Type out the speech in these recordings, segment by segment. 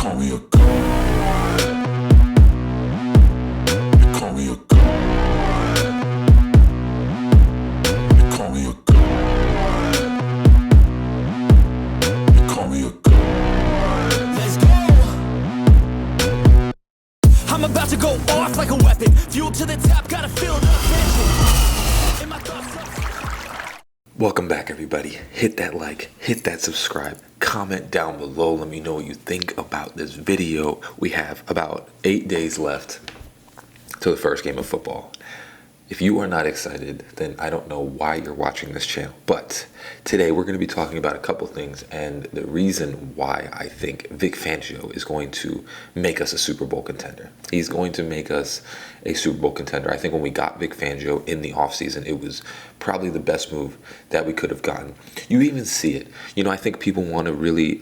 call me a god. They call me a god. They call me a god. They call me a god. Let's go! I'm about to go off like a weapon. Fuel to the top, gotta feel the tension. In my thoughts. Welcome back, everybody. Hit that like, hit that subscribe, comment down below. Let me know what you think about this video. We have about 8 days left to the first game of football. If you are not excited, then I don't know why you're watching this channel. But today we're going to be talking about a couple things, and the reason why I think Vic Fangio is going to make us a Super Bowl contender. He's going to make us a Super Bowl contender. I think when we got Vic Fangio in the offseason, it was probably the best move that we could have gotten. You even see it. You know, I think people want to really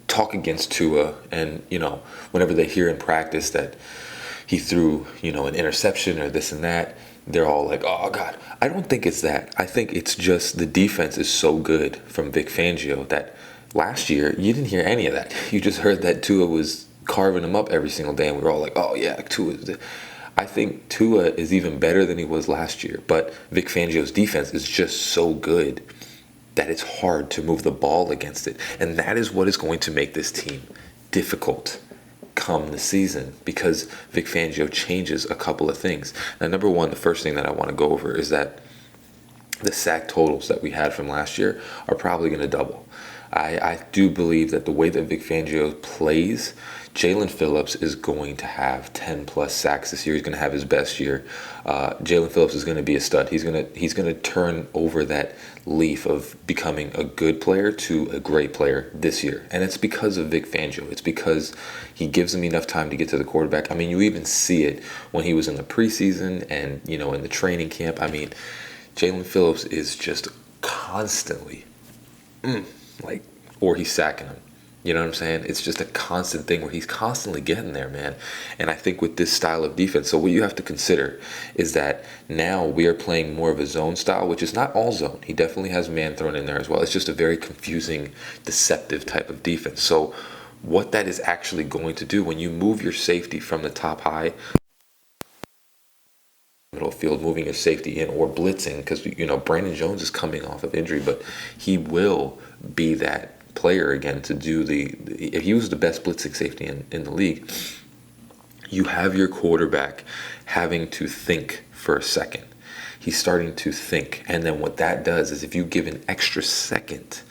talk against Tua, and, you know, whenever they hear in practice that he threw, you know, an interception or this and that, they're all like, oh, God. I don't think it's that. I think it's just the defense is so good from Vic Fangio that last year you didn't hear any of that. You just heard that Tua was carving him up every single day, and we were all like, oh, yeah, Tua. I think Tua is even better than he was last year, but Vic Fangio's defense is just so good that it's hard to move the ball against it. And that is what is going to make this team difficult come the season, because Vic Fangio changes a couple of things. Now, number one, the first thing that I want to go over is that the sack totals that we had from last year are probably going to double. I do believe that the way that Vic Fangio plays, Jalen Phillips is going to have 10 plus sacks this year. He's going to have his best year. Jalen Phillips is going to be a stud. He's going to turn over that leaf of becoming a good player to a great player this year. And it's because of Vic Fangio. It's because he gives him enough time to get to the quarterback. I mean, you even see it when he was in the preseason and, you know, in the training camp. I mean, Jalen Phillips is just constantly or he's sacking him. You know what I'm saying? It's just a constant thing where he's constantly getting there, man. And I think with this style of defense, so what you have to consider is that now we are playing more of a zone style, which is not all zone. He definitely has man thrown in there as well. It's just a very confusing, deceptive type of defense. So what that is actually going to do when you move your safety from the top high, middle field, moving your safety in or blitzing, because, you know, Brandon Jones is coming off of injury, but he will be that player again to do if he was the best blitzing safety in the league. You have your quarterback having to think for a second. He's starting to think, and then what that does is if you give an extra second,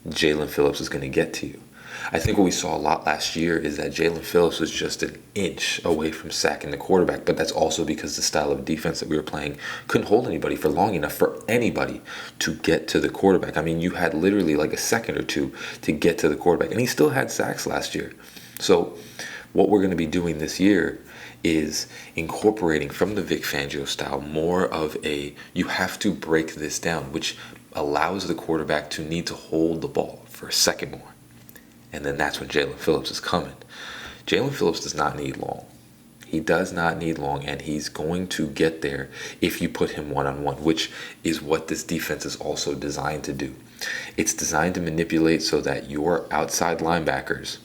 Jalen Phillips is going to get to you. I think what we saw a lot last year is that Jalen Phillips was just an inch away from sacking the quarterback, but that's also because the style of defense that we were playing couldn't hold anybody for long enough for anybody to get to the quarterback. I mean, you had literally like a second or two to get to the quarterback, and he still had sacks last year. So what we're going to be doing this year is incorporating from the Vic Fangio style more of you have to break this down, which allows the quarterback to need to hold the ball for a second more. And then that's when Jalen Phillips is coming. Jalen Phillips does not need long. He does not need long, and he's going to get there if you put him one-on-one, which is what this defense is also designed to do. It's designed to manipulate so that your outside linebackers,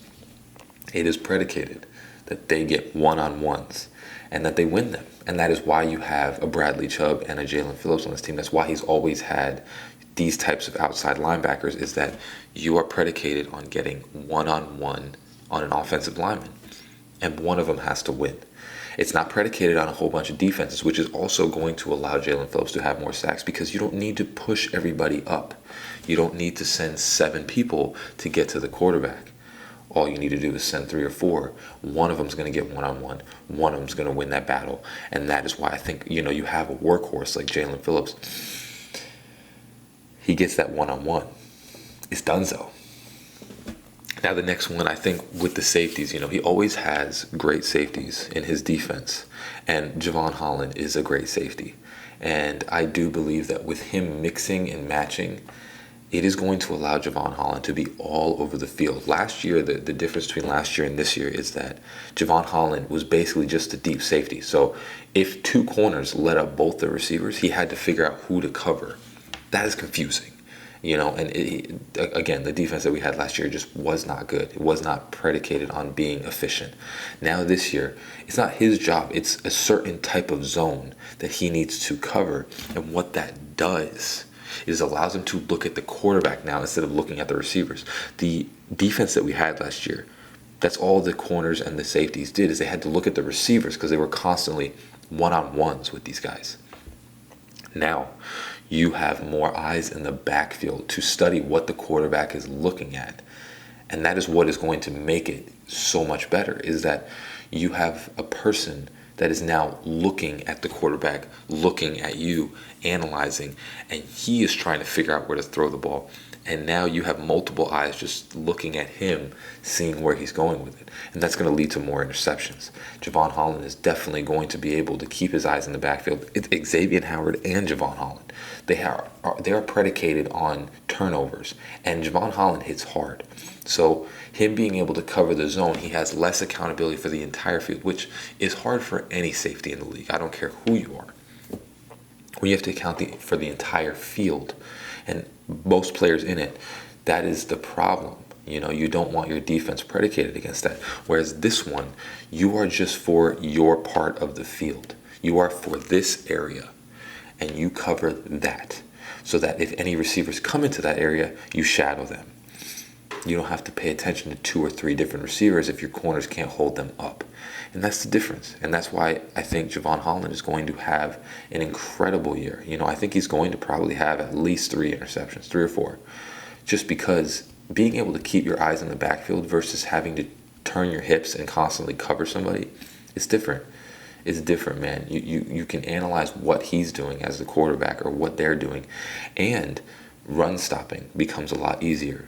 it is predicated that they get one-on-ones and that they win them. And that is why you have a Bradley Chubb and a Jalen Phillips on this team. That's why he's always had these types of outside linebackers, is that you are predicated on getting one-on-one on an offensive lineman, and one of them has to win. It's not predicated on a whole bunch of defenses, which is also going to allow Jalen Phillips to have more sacks, because you don't need to push everybody up. You don't need to send 7 people to get to the quarterback. All you need to do is send 3 or 4. One of them's going to get one-on-one. One of them's going to win that battle. And that is why I think, you know, you have a workhorse like Jalen Phillips. He gets that one-on-one. It's donezo. Now the next one, I think with the safeties, you know, he always has great safeties in his defense. And Javon Holland is a great safety. And I do believe that with him mixing and matching, it is going to allow Javon Holland to be all over the field. Last year, the difference between last year and this year is that Javon Holland was basically just a deep safety. So if 2 corners let up both the receivers, he had to figure out who to cover. That is confusing. Again, the defense that we had last year just was not good. It was not predicated on being efficient. Now this year, it's not his job. It's a certain type of zone that he needs to cover. And what that does is allows him to look at the quarterback now instead of looking at the receivers. The defense that we had last year, that's all the corners and the safeties did, is they had to look at the receivers because they were constantly one-on-ones with these guys. Now, you have more eyes in the backfield to study what the quarterback is looking at. And that is what is going to make it so much better, is that you have a person that is now looking at the quarterback, looking at you, analyzing, and he is trying to figure out where to throw the ball. And now you have multiple eyes just looking at him, seeing where he's going with it. And that's going to lead to more interceptions. Javon Holland is definitely going to be able to keep his eyes in the backfield. It's Xavier Howard and Javon Holland. They are predicated on turnovers. And Javon Holland hits hard. So him being able to cover the zone, he has less accountability for the entire field, which is hard for any safety in the league. I don't care who you are. When you have to account for the entire field, and most players in it, that is the problem. You don't want your defense predicated against that. Whereas this one, you are just for your part of the field. You are for this area, and you cover that. So that if any receivers come into that area, you shadow them. You don't have to pay attention to 2 or 3 different receivers if your corners can't hold them up. And that's the difference. And that's why I think Javon Holland is going to have an incredible year. I think he's going to probably have at least 3 interceptions, 3 or 4. Just because being able to keep your eyes in the backfield versus having to turn your hips and constantly cover somebody, it's different. It's different, man. You can analyze what he's doing as the quarterback or what they're doing. And run stopping becomes a lot easier.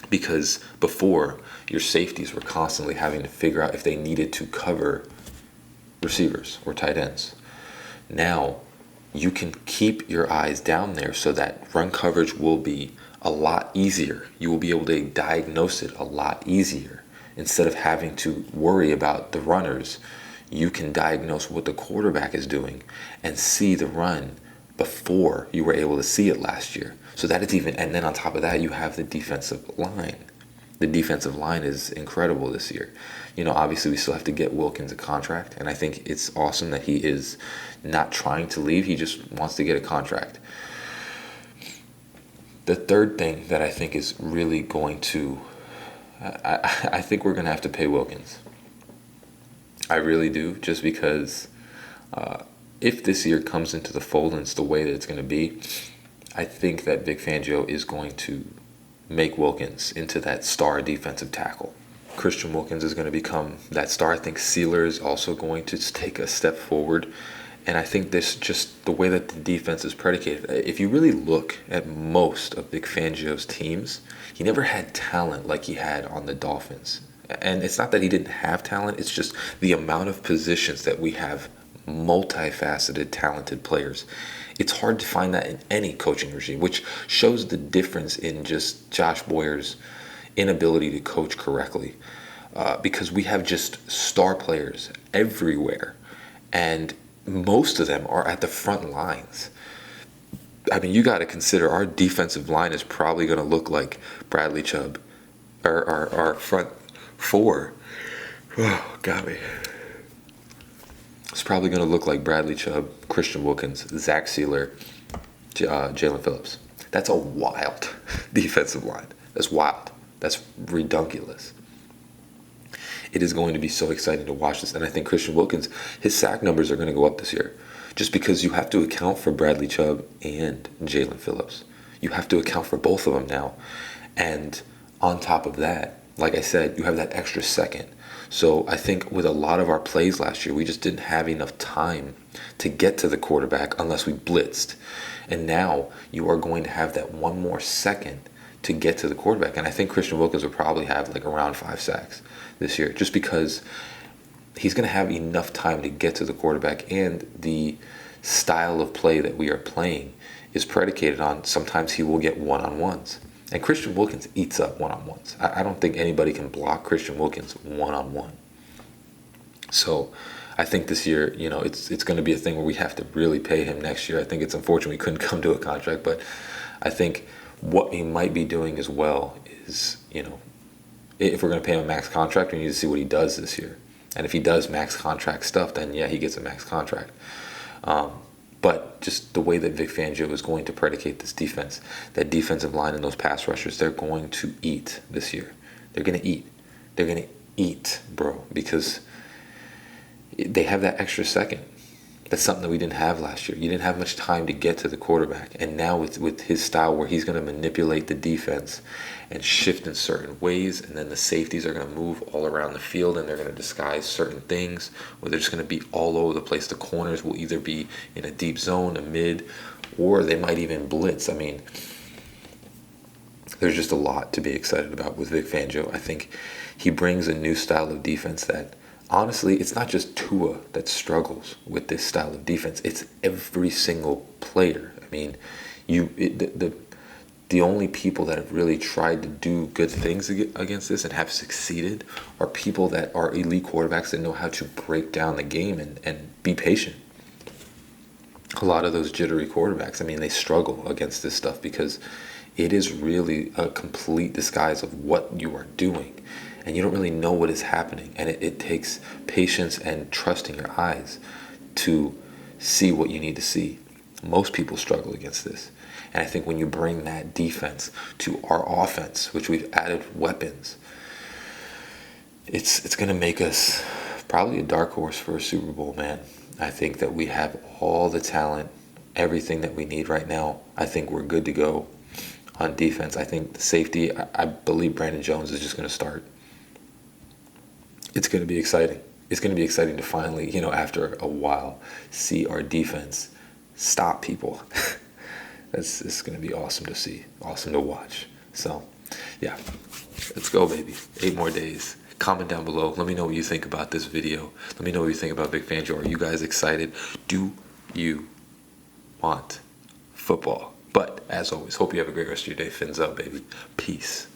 Because before, your safeties were constantly having to figure out if they needed to cover receivers or tight ends. Now, you can keep your eyes down there so that run coverage will be a lot easier. You will be able to diagnose it a lot easier. Instead of having to worry about the runners, you can diagnose what the quarterback is doing and see the run before you were able to see it last year. So that is even, and then on top of that, you have the defensive line. The defensive line is incredible this year. Obviously we still have to get Wilkins a contract, and I think it's awesome that he is not trying to leave. He just wants to get a contract. The third thing that I think is really going to, I think we're going to have to pay Wilkins. I really do, just because if this year comes into the fold and it's the way that it's going to be, I think that Vic Fangio is going to make Wilkins into that star defensive tackle. Christian Wilkins is going to become that star. I think Sealer is also going to take a step forward. And I think this just the way that the defense is predicated. If you really look at most of Vic Fangio's teams, he never had talent like he had on the Dolphins. And it's not that he didn't have talent. It's just the amount of positions that we have multifaceted, talented players. It's hard to find that in any coaching regime, which shows the difference in just Josh Boyer's inability to coach correctly. Because we have just star players everywhere, and most of them are at the front lines. I mean, you got to consider our defensive line is probably going to look like Bradley Chubb, or our front 4. Oh, got me. It's probably going to look like Bradley Chubb, Christian Wilkins, Zach Sealer, Jalen Phillips. That's a wild defensive line. That's wild. That's redunculous. It is going to be so exciting to watch this. And I think Christian Wilkins, his sack numbers are going to go up this year. Just because you have to account for Bradley Chubb and Jalen Phillips. You have to account for both of them now. And on top of that, like I said, you have that extra second. So I think with a lot of our plays last year, we just didn't have enough time to get to the quarterback unless we blitzed. And now you are going to have that one more second to get to the quarterback. And I think Christian Wilkins will probably have like around 5 sacks this year, just because he's going to have enough time to get to the quarterback. And the style of play that we are playing is predicated on sometimes he will get one-on-ones. And Christian Wilkins eats up one-on-ones. I don't think anybody can block Christian Wilkins one-on-one. So I think this year, it's going to be a thing where we have to really pay him next year. I think it's unfortunate we couldn't come to a contract, but I think what he might be doing as well is, if we're going to pay him a max contract, we need to see what he does this year. And if he does max contract stuff, then yeah, he gets a max contract. But just the way that Vic Fangio is going to predicate this defense, that defensive line and those pass rushers, they're going to eat this year. They're going to eat. They're going to eat, bro, because they have that extra second. That's something that we didn't have last year. You didn't have much time to get to the quarterback. And now with his style where he's going to manipulate the defense and shift in certain ways, and then the safeties are going to move all around the field and they're going to disguise certain things, or they're just going to be all over the place. The corners will either be in a deep zone, a mid, or they might even blitz. I mean, there's just a lot to be excited about with Vic Fangio. I think he brings a new style of defense that, honestly, it's not just Tua that struggles with this style of defense. It's every single player. I mean, the only people that have really tried to do good things against this and have succeeded are people that are elite quarterbacks that know how to break down the game and be patient. A lot of those jittery quarterbacks, I mean, they struggle against this stuff because it is really a complete disguise of what you are doing. And you don't really know what is happening. And it takes patience and trusting your eyes to see what you need to see. Most people struggle against this. And I think when you bring that defense to our offense, which we've added weapons, it's going to make us probably a dark horse for a Super Bowl, man. I think that we have all the talent, everything that we need right now. I think we're good to go on defense. I think the safety, I believe Brandon Jones is just going to start. It's going to be exciting. It's going to be exciting to finally, after a while, see our defense stop people. It's going to be awesome to see, awesome to watch. So, yeah, let's go, baby. 8 more days. Comment down below. Let me know what you think about this video. Let me know what you think about Vic Fangio. Are you guys excited? Do you want football? But, as always, hope you have a great rest of your day. Fins up, baby. Peace.